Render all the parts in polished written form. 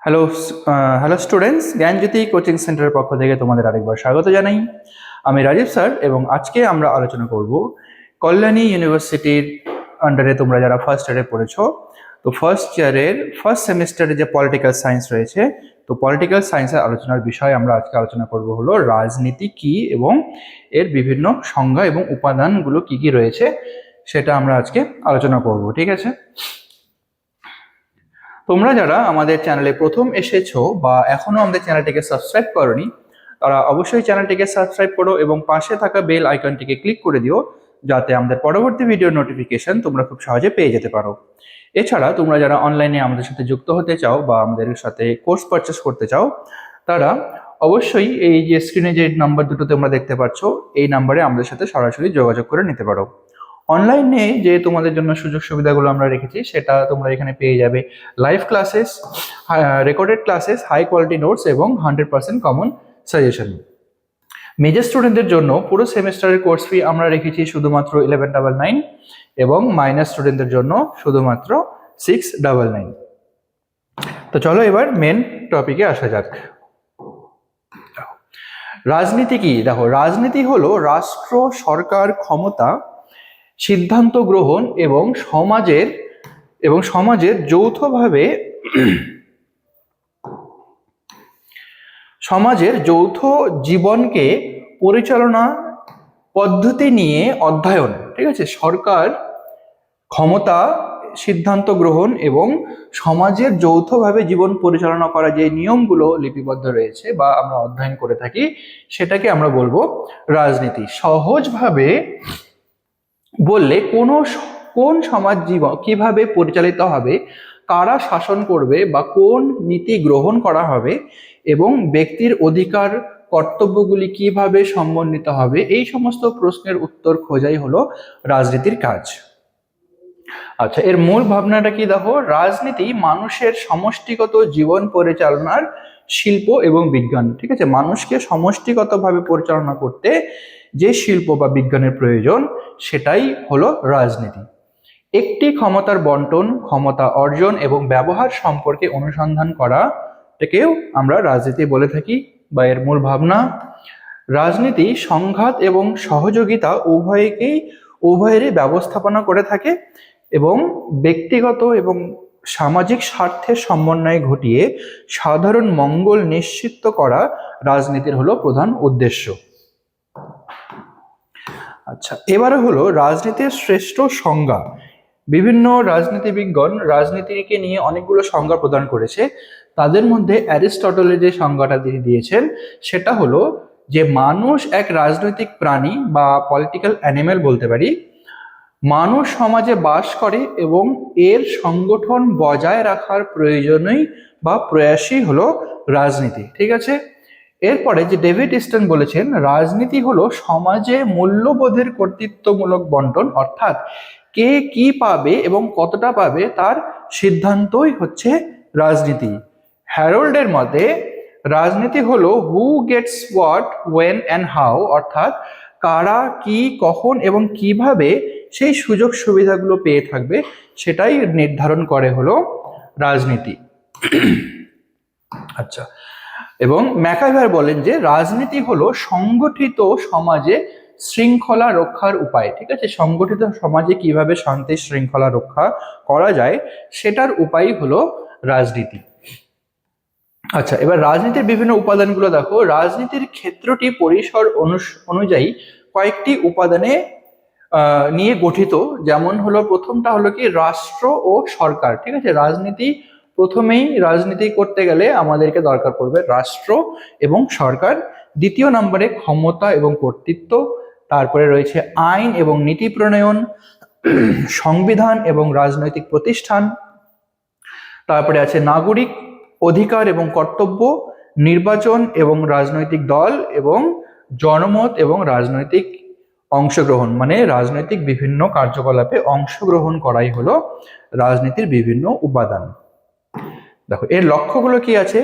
Hello hello students, জ্ঞানজ্যোতি coaching সেন্টারের পক্ষ থেকে তোমাদের আরেকবার স্বাগত জানাই। আমি রাজীব স্যার এবং আজকে আমরা আলোচনা করব কল্যাণী ইউনিভার্সিটির আন্ডারে তোমরা যারা ফার্স্ট ইয়ারে পড়েছো, তো ফার্স্ট ইয়ারের ফার্স্ট সেমিস্টারে যে পলিটিক্যাল সায়েন্স রয়েছে, তো পলিটিক্যাল সায়েন্সের আলোচনার বিষয় আমরা আজকে আলোচনা করব হলো রাজনীতি কি এবং এর বিভিন্ন সংজ্ঞা এবং উপাদানগুলো কি কি রয়েছে সেটা আমরা আজকে আলোচনা করব। ঠিক আছে, তোমরা যারা আমাদের চ্যানেলে প্রথম এসেছো বা এখনো আমাদের চ্যানেলটিকে সাবস্ক্রাইব করোনি, তারা অবশ্যই চ্যানেলটিকে সাবস্ক্রাইব করো এবং পাশে থাকা বেল আইকনটিকে ক্লিক করে দিও, যাতে আমাদের পরবর্তী ভিডিও নোটিফিকেশন তোমরা খুব সহজে পেয়ে যেতে পারো। এছাড়া তোমরা যারা অনলাইনে আমাদের সাথে যুক্ত হতে চাও বা আমাদের সাথে কোর্স পারচেস করতে চাও, তারা অবশ্যই এই যে স্ক্রিনে যে নাম্বার দুটো তোমরা দেখতে পাচ্ছ, এই নাম্বারে আমাদের সাথে সরাসরি যোগাযোগ করে নিতে পারো। অনলাইনে যে তোমাদের জন্য সুযোগ সুবিধাগুলো আমরা রেখেছি সেটা তোমরা এখানে পেয়ে যাবে: live classes, recorded classes, high quality notes এবং 100% কমন সাজেশন। মেজর স্টুডেন্টদের জন্য পুরো সেমিস্টারের কোর্স ফি আমরা রেখেছি শুধুমাত্র 1199 এবং মাইনর স্টুডেন্টদের জন্য শুধুমাত্র 699। তো চলো এবার মেন টপিকে আসা যাক। রাজনীতি কি? দেখো, রাজনীতি হলো রাষ্ট্র, সরকার, ক্ষমতা, সিদ্ধান্ত গ্রহণ এবং সমাজের যৌথ জীবনকে পরিচালনা পদ্ধতি নিয়ে অধ্যয়ন। ঠিক আছে, সরকার, ক্ষমতা, সিদ্ধান্ত গ্রহণ এবং সমাজের যৌথভাবে জীবন পরিচালনা করা যে নিয়মগুলো লিপিবদ্ধ রয়েছে বা আমরা অধ্যয়ন করে থাকি, সেটাকে আমরা বলবো রাজনীতি। সহজভাবে বললে কোন সমাজ জীবন কিভাবে পরিচালিত হবে, কারা শাসন করবে বা কোন নীতি গ্রহণ করা হবে এবং ব্যক্তির অধিকার কর্তব্যগুলি কিভাবে সমন্বিত হবে, এই সমস্ত প্রশ্নের উত্তর খোঁজাই হলো রাজনীতির কাজ। আচ্ছা, এর মূল ভাবনাটা কি? দেখো, রাজনীতি মানুষের সমষ্টিগত জীবন পরিচালনার শিল্প এবং বিজ্ঞান। ঠিক আছে, মানুষকে সমষ্টিগতভাবে পরিচালনা করতে যে শিল্প বা বিজ্ঞানের প্রয়োজন, সেটাই হলো রাজনীতি। একটি ক্ষমতার বন্টন, ক্ষমতা অর্জন এবং ব্যবহার সম্পর্কে অনুসন্ধান করাটাকেও আমরা রাজনীতি বলে থাকি বা এর মূল ভাবনা। রাজনীতি সংঘাত এবং সহযোগিতা উভয়েরই ব্যবস্থাপনা করে থাকে এবং ব্যক্তিগত এবং সামাজিক স্বার্থের সমন্বয় ঘটিয়ে সাধারণ মঙ্গল নিশ্চিত করা রাজনীতির হলো প্রধান উদ্দেশ্য। আচ্ছা, এবারে হলো রাজনীতির শ্রেষ্ঠ সংজ্ঞা। বিভিন্ন রাজনীতিবিদগণ রাজনীতিকে নিয়ে অনেকগুলো সংজ্ঞা প্রদান করেছে। তাদের মধ্যে অ্যারিস্টটলের যে সংজ্ঞাটা তিনি দিয়েছেন সেটা হলো যে মানুষ এক রাজনৈতিক প্রাণী বা পলিটিক্যাল অ্যানিমেল বলতে পারি। মানুষ সমাজে বাস করে এবং এর সংগঠন বজায় রাখার প্রয়োজনই বা প্রয়াসই হলো রাজনীতি। ঠিক আছে, এরপরে যে ডেভিড স্ট্যান বলেছেন, রাজনীতি হলো সমাজে মূল্যবোধের কর্তৃত্বমূলক বন্টন, অর্থাৎ কে কি পাবে এবং কতটা পাবে তার সিদ্ধান্তই হচ্ছে রাজনীতি। হ্যারোল্ডের মতে রাজনীতি হলো who gets what, when and how, অর্থাৎ কারা কি, কখন এবং কিভাবে সেই সুযোগ সুবিধাগুলো পেয়ে থাকবে সেটাই নির্ধারণ করে হলো রাজনীতি। আচ্ছা, এবং ম্যাকাইভার বলেন যে রাজনীতি হলো সংগঠিত সমাজে শৃঙ্খলা রক্ষার উপায়। ঠিক আছে, সংগঠিত সমাজে কিভাবে শান্তি শৃঙ্খলা রক্ষা করা যায় সেটার উপায় হলো রাজনীতি। আচ্ছা, এবার রাজনীতির বিভিন্ন উপাদানগুলো দেখো। রাজনীতির ক্ষেত্রটি পরিসর অনুযায়ী কয়েকটি উপাদানে নিয়ে গঠিত। যেমন হলো, প্রথমটা হলো কি রাষ্ট্র ও সরকার। ঠিক আছে, প্রথমেই রাজনীতি করতে গেলে আমাদেরকে দরকার পড়বে রাষ্ট্র এবং সরকার। দ্বিতীয় নম্বরে ক্ষমতা এবং কর্তৃত্ব। তারপরে রয়েছে আইন এবং নীতি প্রণয়ন, সংবিধান এবং রাজনৈতিক প্রতিষ্ঠান। তারপরে আছে নাগরিক অধিকার এবং কর্তব্য, নির্বাচন এবং রাজনৈতিক দল এবং জনমত এবং রাজনৈতিক অংশগ্রহণ, মানে রাজনৈতিক বিভিন্ন কার্যকলাপে অংশগ্রহণ করাই হলো রাজনীতির বিভিন্ন উপাদান। দেখো, এর লক্ষ্যগুলো কি আছে?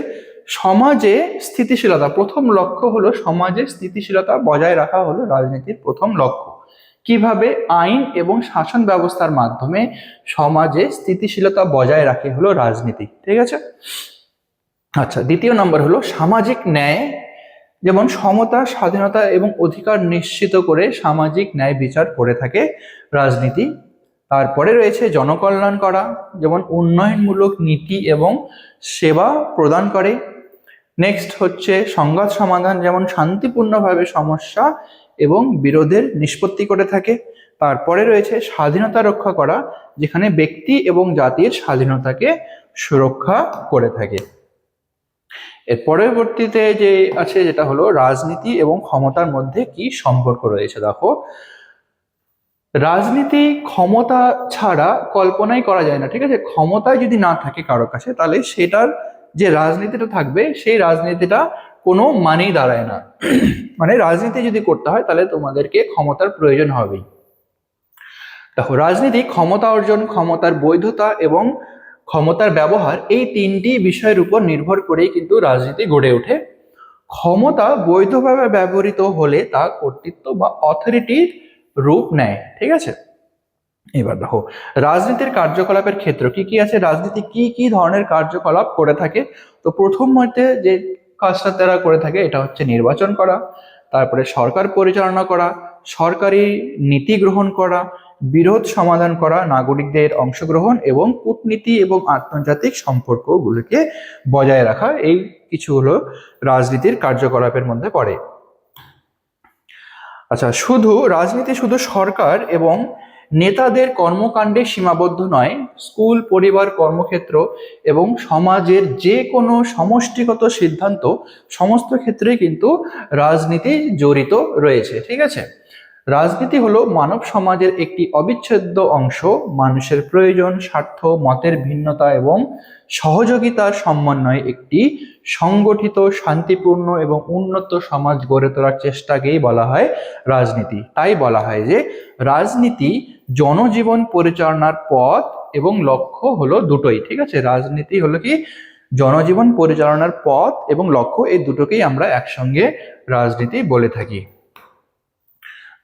সমাজে স্থিতিশীলতা। প্রথম লক্ষ্য হলো সমাজে স্থিতিশীলতা বজায় রাখা হলো রাজনীতির প্রথম লক্ষ্য। কিভাবে? আইন এবং শাসন ব্যবস্থার মাধ্যমে সমাজে স্থিতিশীলতা বজায় রাখে হলো রাজনীতি। ঠিক আছে, আচ্ছা, দ্বিতীয় নম্বর হলো সামাজিক ন্যায়, যেমন সমতা, স্বাধীনতা এবং অধিকার নিশ্চিত করে সামাজিক ন্যায় বিচার করে থাকে রাজনীতি। তারপরে রয়েছে জনকল্যাণ করা, যেমন উন্নয়নমূলক নীতি এবং সেবা প্রদান করে। নেক্সট হচ্ছে সংঘাত সমাধান, যেমন শান্তিপূর্ণভাবে সমস্যা এবং বিরোধের নিষ্পত্তি করে থাকে। তারপরে রয়েছে স্বাধীনতা রক্ষা করা, যেখানে ব্যক্তি এবং জাতির স্বাধীনতাকে সুরক্ষা করে থাকে। এর পরবর্তীতে যে আছে যেটা হলো রাজনীতি এবং ক্ষমতার মধ্যে কি সম্পর্ক রয়েছে। দেখো, রাজনীতি ক্ষমতা ছাড়া কল্পনাই করা যায় না, ঠিক আছে। ক্ষমতায় যদি না থাকে কারো কাছে, তাহলে সেটার যে রাজনীতিটা থাকবে সেই রাজনীতিটা কোনো মানেই দাঁড়ায় না। মানে রাজনীতি যদি করতে হয় তাহলে তোমাদেরকে ক্ষমতার প্রয়োজন হবেই। দেখো, রাজনীতি ক্ষমতা অর্জন, ক্ষমতার বৈধতা এবং ক্ষমতার ব্যবহার, এই তিনটি বিষয়ের উপর নির্ভর করেই কিন্তু রাজনীতি গড়ে ওঠে। ক্ষমতা বৈধভাবে ব্যবহৃত হলে তা কর্তৃত্ব বা অথরিটির রূপ নেয়, ঠিক আছে। এবার দেখো, রাজনীতির কার্যকলাপের ক্ষেত্র কি কি আছে, রাজনীতি কি কি ধরনের কার্যকলাপ করে থাকে। তো প্রথম মধ্যে যে কাজটা তারা করে থাকে এটা হচ্ছে নির্বাচন করা, তারপরে সরকার পরিচালনা করা, সরকারি নীতি গ্রহণ করা, বিরোধ সমাধান করা, নাগরিকদের অংশগ্রহণ এবং কূটনীতি এবং আন্তর্জাতিক সম্পর্কগুলোকে বজায় রাখা, এই কিছু হলো রাজনীতির কার্যকলাপের মধ্যে পড়ে। আচ্ছা, রাজনীতি শুধু সরকার এবং নেতাদের কর্মকাণ্ডে সীমাবদ্ধ নয়, স্কুল, পরিবার, কর্মক্ষেত্র এবং সমাজের যে কোনো সমষ্টিগত সিদ্ধান্ত, সমস্ত ক্ষেত্রে কিন্তু রাজনীতি জড়িত রয়েছে, ঠিক আছে। রাজনীতি হলো মানব সমাজের একটি অবিচ্ছেদ্য অংশ। মানুষের প্রয়োজন, স্বার্থ, মতের ভিন্নতা এবং সহযোগিতার সমন্বয়ে একটি সংগঠিত, শান্তিপূর্ণ এবং উন্নত সমাজ গড়ে তোলার চেষ্টাকেই বলা হয় রাজনীতি। তাই বলা হয় যে রাজনীতি জনজীবন পরিচালনার পথ এবং লক্ষ্য হলো দুটোই, ঠিক আছে। রাজনীতি হলো কি জনজীবন পরিচালনার পথ এবং লক্ষ্য, এই দুটোকেই আমরা একসঙ্গে রাজনীতি বলে থাকি।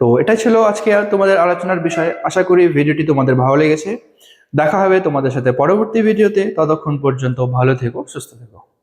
তো এটা ছিল আজকে তোমাদের আলোচনার বিষয়। আশা করি ভিডিওটি তোমাদের ভালো লেগেছে। দেখা হবে তোমাদের সাথে পরবর্তী ভিডিওতে। ততক্ষণ পর্যন্ত ভালো থেকো, সুস্থ থেকো।